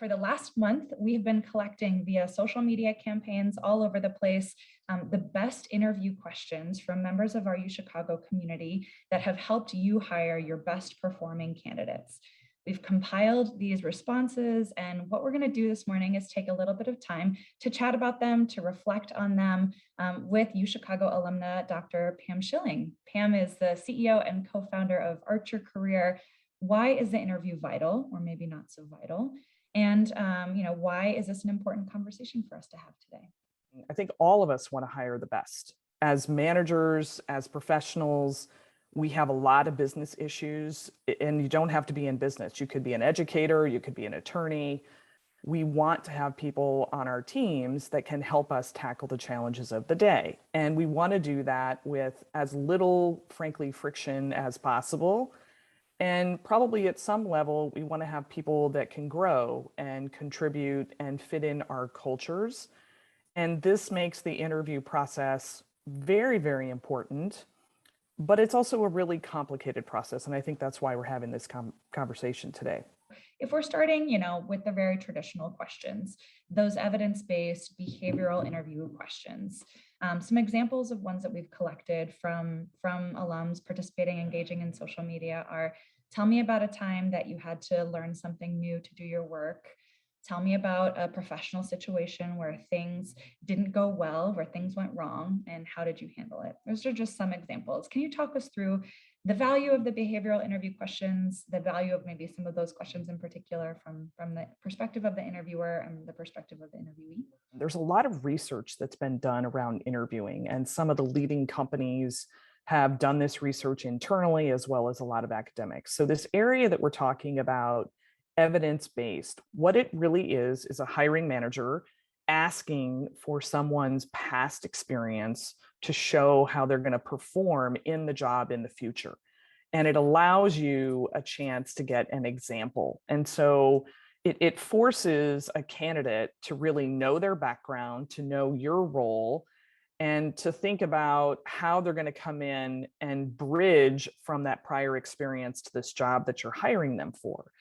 For the last month, we've been collecting via social media campaigns all over the place the best interview questions from members of our UChicago community that have helped you hire your best performing candidates. We've compiled these responses, and what we're going to do this morning is take a little bit of time to chat about them, to reflect on them with UChicago alumna, Dr. Pam Schilling. Pam is the CEO and co-founder of Archer Career. Why is the interview vital, or maybe not so vital? And why is this an important conversation for us to have today? I think all of us want to hire the best. As managers, as professionals, we have a lot of business issues, and you don't have to be in business. You could be an educator, you could be an attorney. We want to have people on our teams that can help us tackle the challenges of the day. And we want to do that with as little, frankly, friction as possible. And probably at some level, we want to have people that can grow and contribute and fit in our cultures. And this makes the interview process very, very important, but it's also a really complicated process. And I think that's why we're having this conversation today. If we're starting, with the very traditional questions, those evidence-based behavioral interview questions, some examples of ones that we've collected from alums participating, engaging in social media are: tell me about a time that you had to learn something new to do your work. Tell me about a professional situation where things didn't go well, where things went wrong, and how did you handle it? Those are just some examples. Can you talk us through the value of the behavioral interview questions, the value of maybe some of those questions in particular from the perspective of the interviewer and the perspective of the interviewee? There's a lot of research that's been done around interviewing, and some of the leading companies have done this research internally as well as a lot of academics. So this area that we're talking about, evidence-based, what it really is a hiring manager asking for someone's past experience to show how they're going to perform in the job in the future. And it allows you a chance to get an example. And so it forces a candidate to really know their background, to know your role, and to think about how they're going to come in and bridge from that prior experience to this job that you're hiring them for.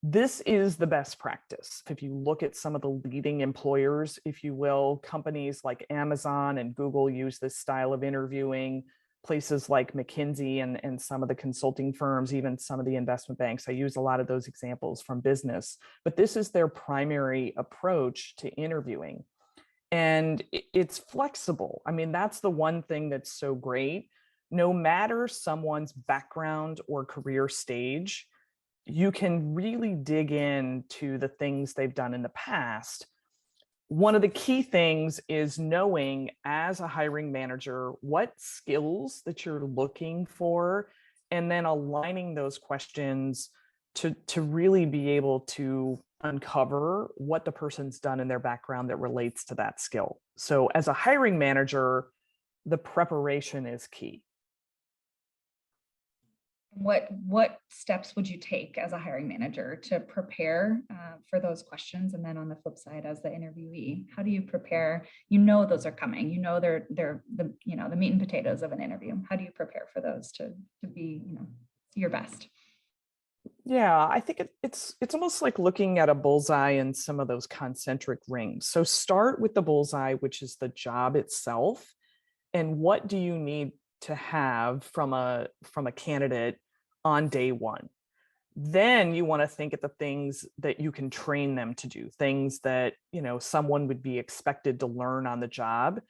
This is the best practice. If you look at some of the leading employers, if you will, companies like Amazon and Google use this style of interviewing, places like McKinsey and some of the consulting firms, even some of the investment banks. I use a lot of those examples from business, but this is their primary approach to interviewing. And it's flexible. I mean, that's the one thing that's so great. No matter someone's background or career stage, you can really dig into the things they've done in the past. One of the key things is knowing as a hiring manager what skills that you're looking for, and then aligning those questions to really be able to uncover what the person's done in their background that relates to that skill. So as a hiring manager, the preparation is key. What steps would you take as a hiring manager to prepare for those questions? And then on the flip side, as the interviewee, how do you prepare? Those are coming. They're the the meat and potatoes of an interview. How do you prepare for those to be your best? Yeah, I think it's almost like looking at a bullseye in some of those concentric rings. So start with the bullseye, which is the job itself, and what do you need to have from a candidate on day one. Then you want to think at the things that you can train them to do, things that someone would be expected to learn on the job.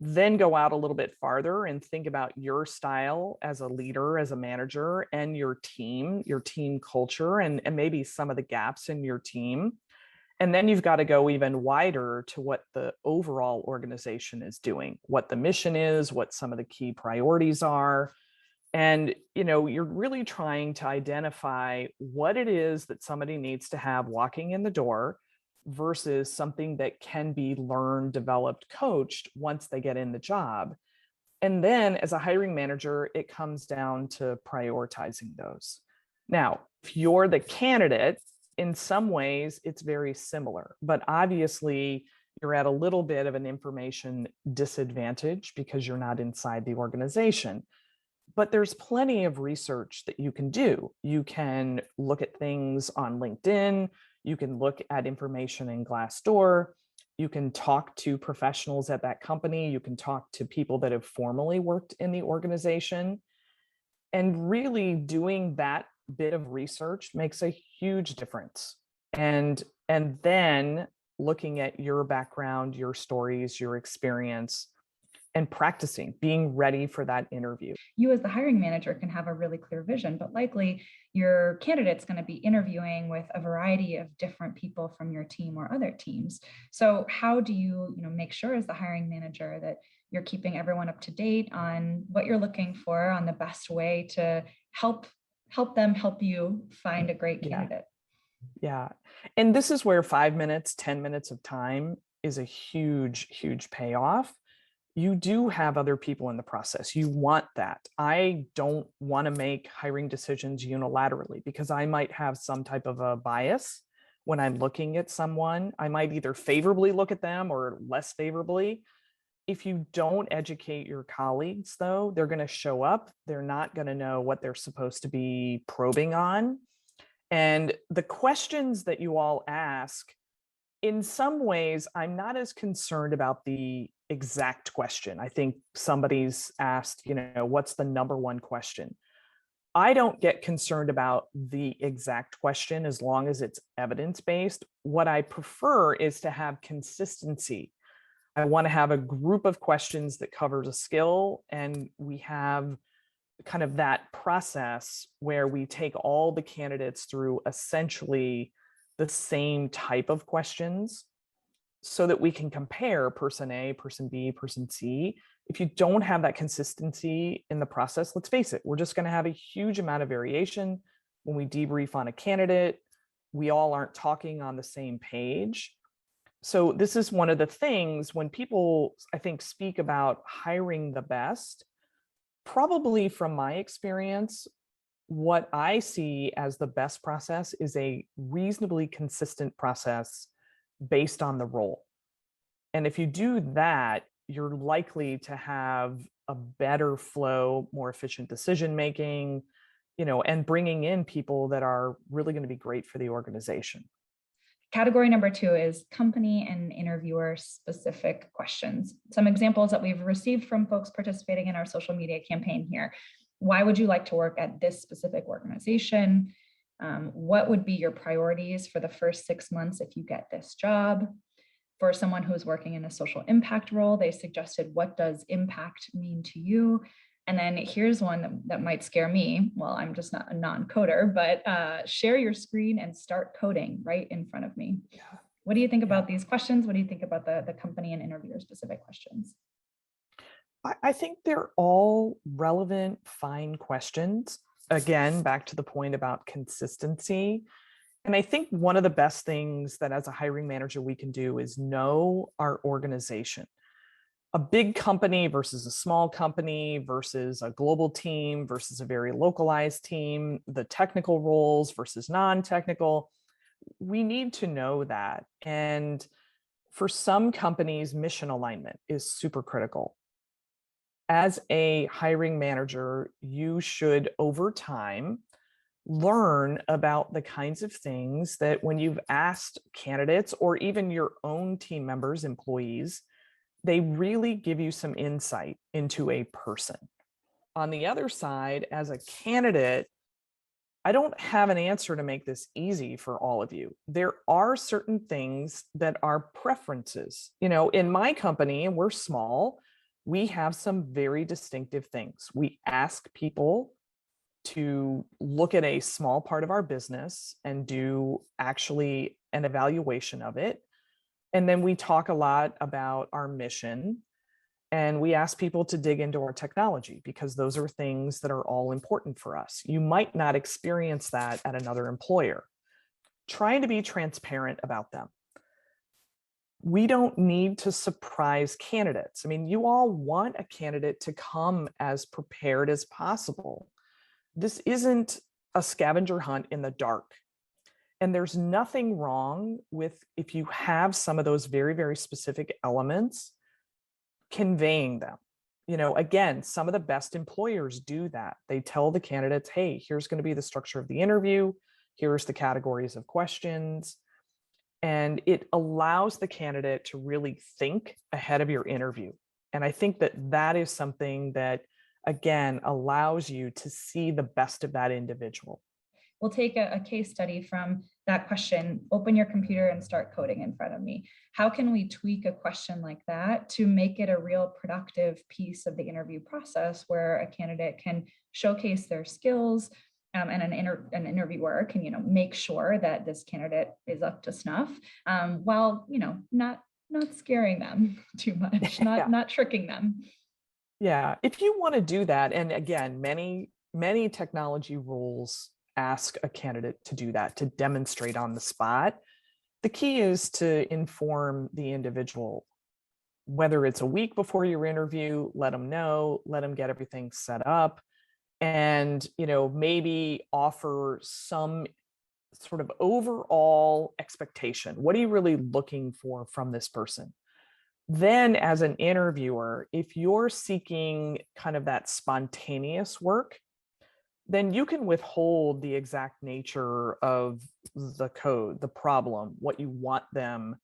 Then go out a little bit farther and think about your style as a leader, as a manager, and your team culture, and maybe some of the gaps in your team. And then you've got to go even wider to what the overall organization is doing, what the mission is, what some of the key priorities are. And, you're really trying to identify what it is that somebody needs to have walking in the door versus something that can be learned, developed, coached once they get in the job. And then as a hiring manager, it comes down to prioritizing those. Now, if you're the candidate, in some ways, it's very similar, but obviously you're at a little bit of an information disadvantage because you're not inside the organization. But there's plenty of research that you can do. You can look at things on LinkedIn. You can look at information in Glassdoor. You can talk to professionals at that company. You can talk to people that have formerly worked in the organization. And really doing that bit of research makes a huge difference. And then looking at your background, your stories, your experience, and practicing, being ready for that interview. You as the hiring manager can have a really clear vision, but likely your candidate's going to be interviewing with a variety of different people from your team or other teams. So how do you make sure as the hiring manager that you're keeping everyone up to date on what you're looking for, on the best way to help them help you find a great candidate? Yeah. And this is where 5 minutes, 10 minutes of time is a huge, huge payoff. You do have other people in the process. You want that. I don't want to make hiring decisions unilaterally because I might have some type of a bias when I'm looking at someone. I might either favorably look at them or less favorably. If you don't educate your colleagues, though, they're going to show up. They're not going to know what they're supposed to be probing on. And the questions that you all ask, in some ways, I'm not as concerned about the exact question. I think somebody's asked, what's the number one question? I don't get concerned about the exact question as long as it's evidence-based. What I prefer is to have consistency. I want to have a group of questions that covers a skill, and we have kind of that process where we take all the candidates through essentially the same type of questions so that we can compare person A, person B, person C. If you don't have that consistency in the process, let's face it, we're just going to have a huge amount of variation when we debrief on a candidate. We all aren't talking on the same page. So this is one of the things when people, I think, speak about hiring the best, probably from my experience, what I see as the best process is a reasonably consistent process based on the role. And if you do that, you're likely to have a better flow, more efficient decision making, and bringing in people that are really going to be great for the organization. Category number 2 is company and interviewer specific questions. Some examples that we've received from folks participating in our social media campaign here. Why would you like to work at this specific organization? What would be your priorities for the first 6 months if you get this job? For someone who's working in a social impact role, they suggested, what does impact mean to you? And then here's one that might scare me. Well, I'm just not a non-coder, but share your screen and start coding right in front of me. Yeah. What do you think about these questions? What do you think about the company and interviewer specific questions? I think they're all relevant, fine questions. Again, back to the point about consistency. And I think one of the best things that as a hiring manager we can do is know our organization. A big company versus a small company versus a global team versus a very localized team, the technical roles versus non-technical. We need to know that. And for some companies, mission alignment is super critical. As a hiring manager, you should, over time, learn about the kinds of things that when you've asked candidates or even your own team members, employees, they really give you some insight into a person. On the other side, as a candidate, I don't have an answer to make this easy for all of you. There are certain things that are preferences. In my company, and we're small, we have some very distinctive things. We ask people to look at a small part of our business and do actually an evaluation of it. And then we talk a lot about our mission, and we ask people to dig into our technology because those are things that are all important for us. You might not experience that at another employer. Trying to be transparent about them. We don't need to surprise candidates. I mean, you all want a candidate to come as prepared as possible. This isn't a scavenger hunt in the dark. And there's nothing wrong with, if you have some of those very, very specific elements, conveying them. Again, some of the best employers do that. They tell the candidates, hey, here's going to be the structure of the interview. Here's the categories of questions. and it allows the candidate to really think ahead of your interview. And I think that that is something that, again, allows you to see the best of that individual. We'll take a case study from that question, open your computer and start coding in front of me. How can we tweak a question like that to make it a real productive piece of the interview process where a candidate can showcase their skills, and an interviewer can, make sure that this candidate is up to snuff, while, not scaring them too much, Yeah. not tricking them. Yeah. If you want to do that, and again, many technology rules ask a candidate to do that, to demonstrate on the spot. The key is to inform the individual, whether it's a week before your interview, let them know, let them get everything set up, and maybe offer some sort of overall expectation. What are you really looking for from this person? Then, as an interviewer, if you're seeking kind of that spontaneous work, then you can withhold the exact nature of the code, the problem, what you want them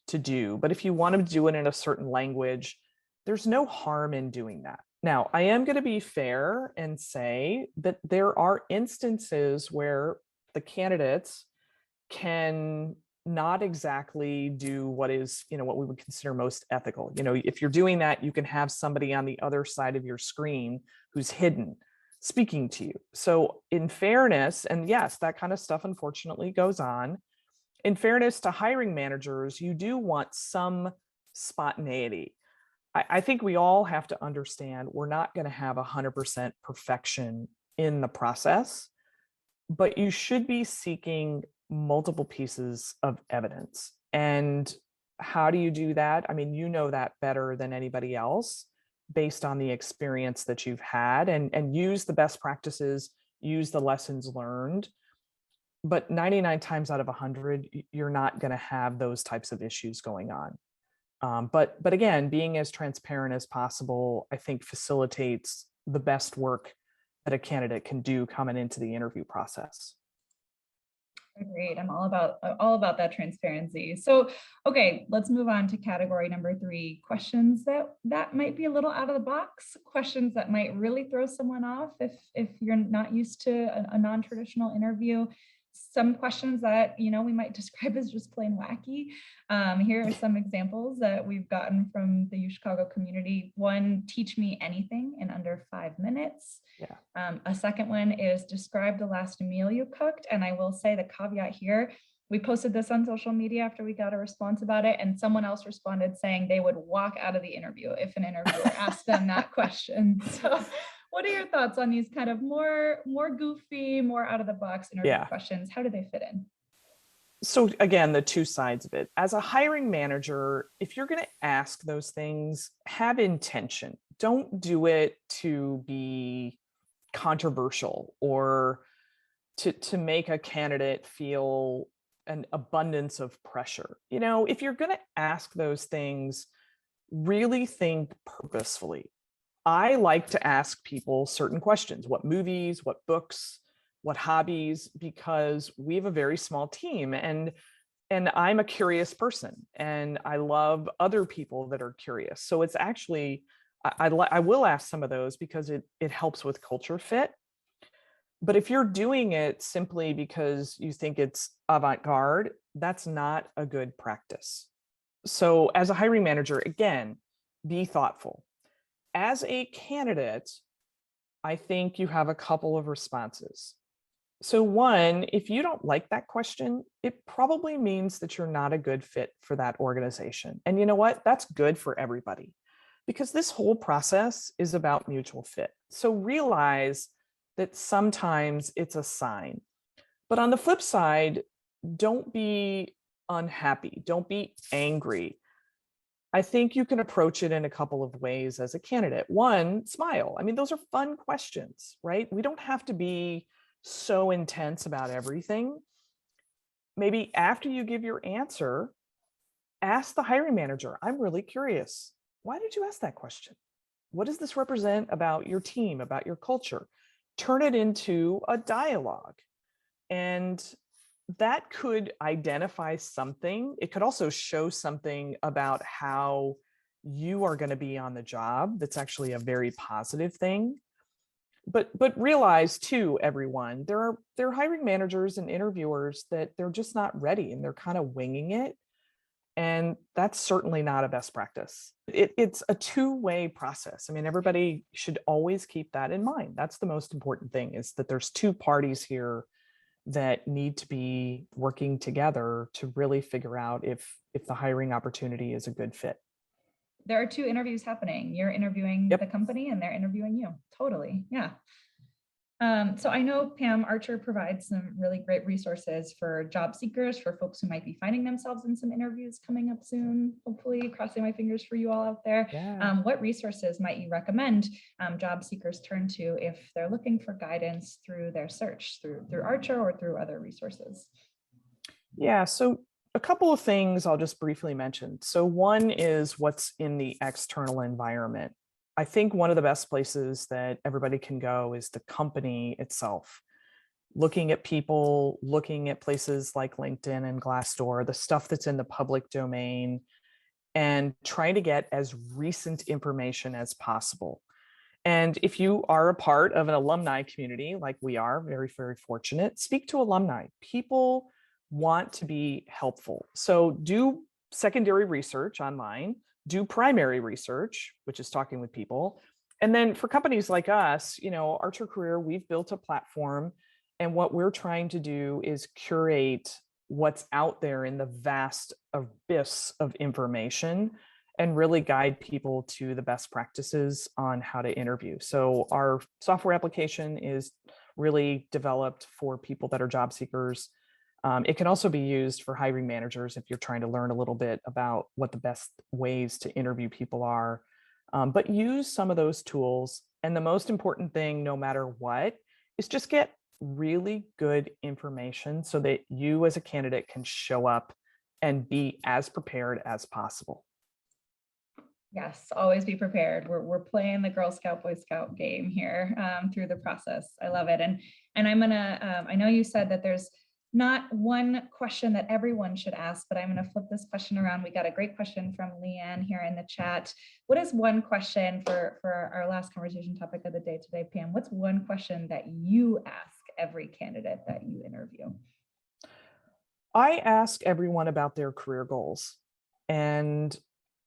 to do. But if you want them to do it in a certain language, there's no harm in doing that. Now, I am going to be fair and say that there are instances where the candidates can not exactly do what is, what we would consider most ethical. If you're doing that, you can have somebody on the other side of your screen who's hidden speaking to you. So in fairness, and yes, that kind of stuff unfortunately goes on. In fairness to hiring managers, you do want some spontaneity. I think we all have to understand we're not going to have 100% perfection in the process, but you should be seeking multiple pieces of evidence. And how do you do that? I mean, you know that better than anybody else based on the experience that you've had, and use the best practices, use the lessons learned. But 99 times out of 100, you're not going to have those types of issues going on. But again, being as transparent as possible, I think facilitates the best work that a candidate can do coming into the interview process. Agreed. I'm all about that transparency. So, okay, let's move on to category number 3, questions that might be a little out of the box, questions that might really throw someone off if you're not used to a non-traditional interview. Some questions that we might describe as just plain wacky. Here are some examples that we've gotten from the UChicago community. One, teach me anything in under 5 minutes. Yeah. A second one is describe the last meal you cooked. And I will say the caveat here, we posted this on social media after we got a response about it, and someone else responded saying they would walk out of the interview if an interviewer asked them that question. So what are your thoughts on these kind of more goofy, more out of the box interview questions? How do they fit in? So again, the two sides of it. As a hiring manager, if you're going to ask those things, have intention. Don't do it to be controversial or to make a candidate feel an abundance of pressure. If you're going to ask those things, really think purposefully. I like to ask people certain questions: what movies, what books, what hobbies, because we have a very small team, and I'm a curious person and I love other people that are curious. So it's actually, I will ask some of those because it helps with culture fit. But if you're doing it simply because you think it's avant-garde, that's not a good practice. So as a hiring manager, again, be thoughtful. As a candidate, I think you have a couple of responses. So one, if you don't like that question, it probably means that you're not a good fit for that organization. And you know what? That's good for everybody, because this whole process is about mutual fit. So realize that sometimes it's a sign. But on the flip side, don't be unhappy. Don't be angry. I think you can approach it in a couple of ways as a candidate. One, smile. I mean, those are fun questions, right? We don't have to be so intense about everything. Maybe after you give your answer, ask the hiring manager, I'm really curious. Why did you ask that question? What does this represent about your team, about your culture? Turn it into a dialogue. And that could identify something. It could also show something about how you are going to be on the job. That's actually a very positive thing. But realize too, everyone, there are hiring managers and interviewers that they're just not ready and they're kind of winging it. And that's certainly not a best practice. It's a two-way process. I mean, everybody should always keep that in mind. That's the most important thing, is that there's two parties here that need to be working together to really figure out if the hiring opportunity is a good fit. There are two interviews happening. You're interviewing the Yep. company and they're interviewing you. Totally. Yeah. So I know Pam Archer provides some really great resources for job seekers, for folks who might be finding themselves in some interviews coming up soon, hopefully crossing my fingers for you all out there. Yeah. What resources might you recommend job seekers turn to if they're looking for guidance through their search, through Archer or through other resources? Yeah. So a couple of things I'll just briefly mention. So one is what's in the external environment. I think one of the best places that everybody can go is the company itself. Looking at people, looking at places like LinkedIn and Glassdoor, the stuff that's in the public domain, and trying to get as recent information as possible. And if you are a part of an alumni community, like we are, very, very fortunate, speak to alumni. People want to be helpful. So do secondary research online, do primary research, which is talking with people. And then for companies like us, Archer Career, we've built a platform. And what we're trying to do is curate what's out there in the vast abyss of information and really guide people to the best practices on how to interview. So our software application is really developed for people that are job seekers. It can also be used for hiring managers if you're trying to learn a little bit about what the best ways to interview people are. But use some of those tools. And the most important thing, no matter what, is just get really good information so that you as a candidate can show up and be as prepared as possible. Yes, always be prepared. We're playing the Girl Scout Boy Scout game here through the process. I love it. And I'm gonna. I know you said that there's not one question that everyone should ask, but I'm gonna flip this question around. We got a great question from Leanne here in the chat. What is one question for our last conversation topic of the day today, Pam? What's one question that you ask every candidate that you interview? I ask everyone about their career goals. And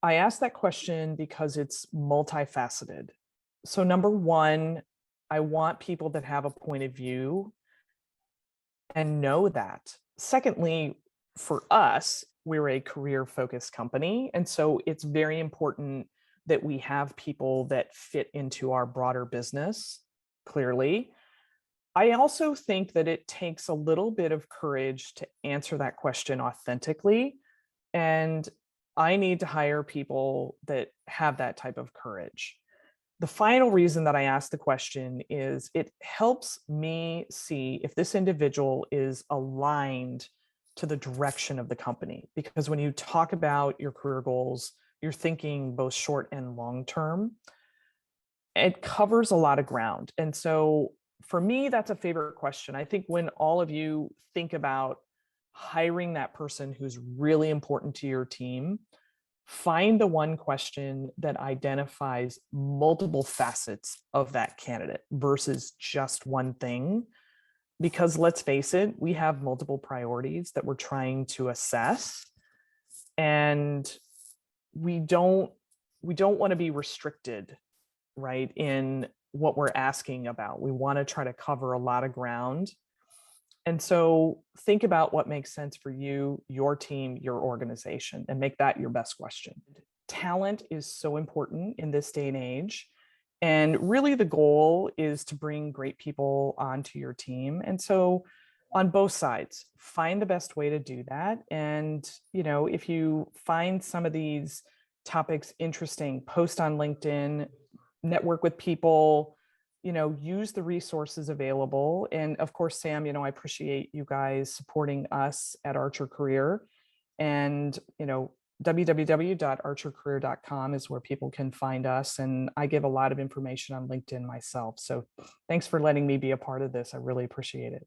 I ask that question because it's multifaceted. So, number one, I want people that have a point of view and know that. Secondly, for us, we're a career focused company. And so it's very important that we have people that fit into our broader business clearly. I also think that it takes a little bit of courage to answer that question authentically. And I need to hire people that have that type of courage. The final reason that I ask the question is it helps me see if this individual is aligned to the direction of the company. Because when you talk about your career goals, you're thinking both short and long term. It covers a lot of ground. And so for me, that's a favorite question. I think when all of you think about hiring that person who's really important to your team, find the one question that identifies multiple facets of that candidate versus just one thing. Because let's face it, we have multiple priorities that we're trying to assess. And we don't want to be restricted, right, in what we're asking about. We want to try to cover a lot of ground. And so think about what makes sense for you, your team, your organization, and make that your best question. Talent is so important in this day and age. And really the goal is to bring great people onto your team. And so on both sides, find the best way to do that. And, if you find some of these topics interesting, post on LinkedIn, network with people, use the resources available. And of course, Sam, I appreciate you guys supporting us at Archer Career. And, www.archercareer.com is where people can find us. And I give a lot of information on LinkedIn myself. So thanks for letting me be a part of this. I really appreciate it.